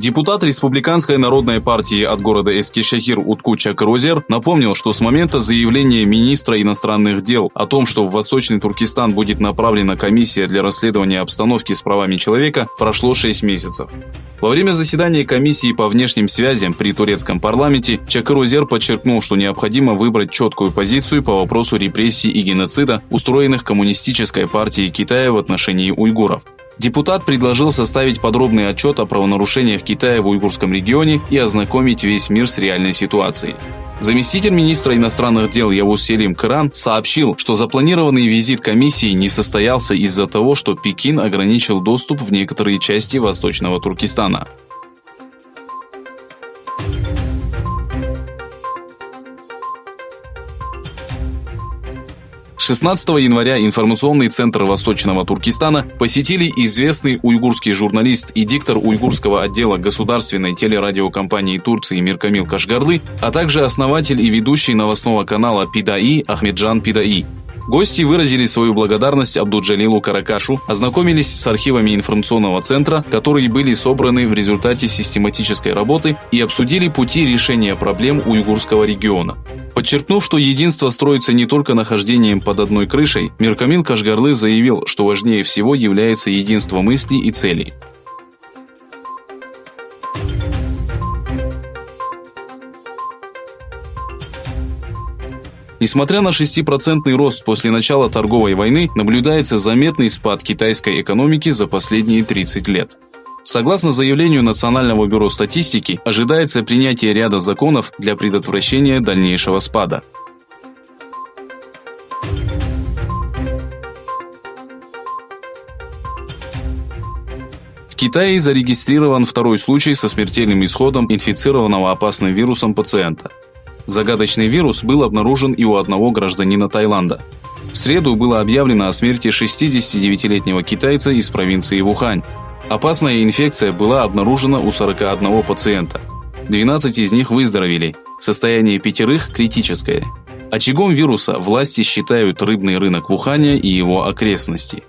Депутат Республиканской народной партии от города Эскишехир Утку Чакырозер напомнил, что с момента заявления министра иностранных дел о том, что в Восточный Туркестан будет направлена комиссия для расследования обстановки с правами человека, прошло 6 месяцев. Во время заседания комиссии по внешним связям при турецком парламенте Чакырозер подчеркнул, что необходимо выбрать четкую позицию по вопросу репрессий и геноцида, устроенных Коммунистической партией Китая в отношении уйгуров. Депутат предложил составить подробный отчет о правонарушениях Китая в уйгурском регионе и ознакомить весь мир с реальной ситуацией. Заместитель министра иностранных дел Явуз Селим Кыран сообщил, что запланированный визит комиссии не состоялся из-за того, что Пекин ограничил доступ в некоторые части Восточного Туркестана. 16 января информационный центр Восточного Туркестана посетили известный уйгурский журналист и диктор уйгурского отдела государственной телерадиокомпании Турции Миркамил Кашгарлы, а также основатель и ведущий новостного канала Пидаи Ахмеджан Пидаи. Гости выразили свою благодарность Абдуджалилу Каракашу, ознакомились с архивами информационного центра, которые были собраны в результате систематической работы, и обсудили пути решения проблем уйгурского региона. Подчеркнув, что единство строится не только нахождением под одной крышей, Миркамил Кашгарлы заявил, что важнее всего является единство мыслей и целей. Несмотря на 6% рост после начала торговой войны, наблюдается заметный спад китайской экономики за последние 30 лет. Согласно заявлению Национального бюро статистики, ожидается принятие ряда законов для предотвращения дальнейшего спада. В Китае зарегистрирован второй случай со смертельным исходом инфицированного опасным вирусом пациента. Загадочный вирус был обнаружен и у одного гражданина Таиланда. В среду было объявлено о смерти 69-летнего китайца из провинции Вухань. Опасная инфекция была обнаружена у 41 пациента. 12 из них выздоровели. Состояние 5 критическое. Очагом вируса власти считают рыбный рынок Вуханя и его окрестности.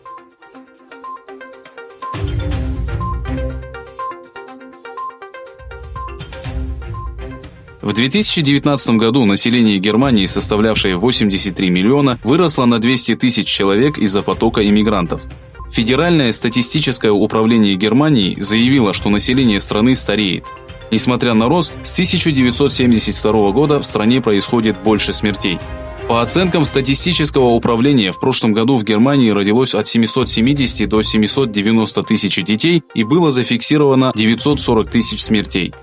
В 2019 году население Германии, составлявшее 83 миллиона, выросло на 200 тысяч человек из-за потока иммигрантов. Федеральное статистическое управление Германии заявило, что население страны стареет. Несмотря на рост, с 1972 года в стране происходит больше смертей. По оценкам статистического управления, в прошлом году в Германии родилось от 770 до 790 тысяч детей и было зафиксировано 940 тысяч смертей.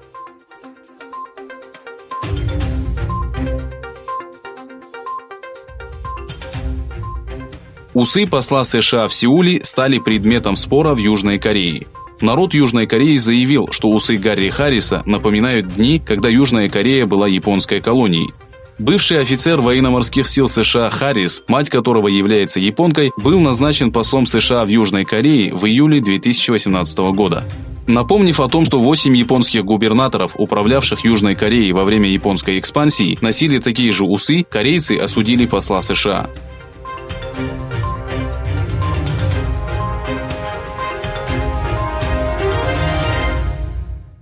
Усы посла США в Сеуле стали предметом спора в Южной Корее. Народ Южной Кореи заявил, что усы Гарри Харриса напоминают дни, когда Южная Корея была японской колонией. Бывший офицер военно-морских сил США Харрис, мать которого является японкой, был назначен послом США в Южной Корее в июле 2018 года. Напомнив о том, что 8 японских губернаторов, управлявших Южной Кореей во время японской экспансии, носили такие же усы, корейцы осудили посла США.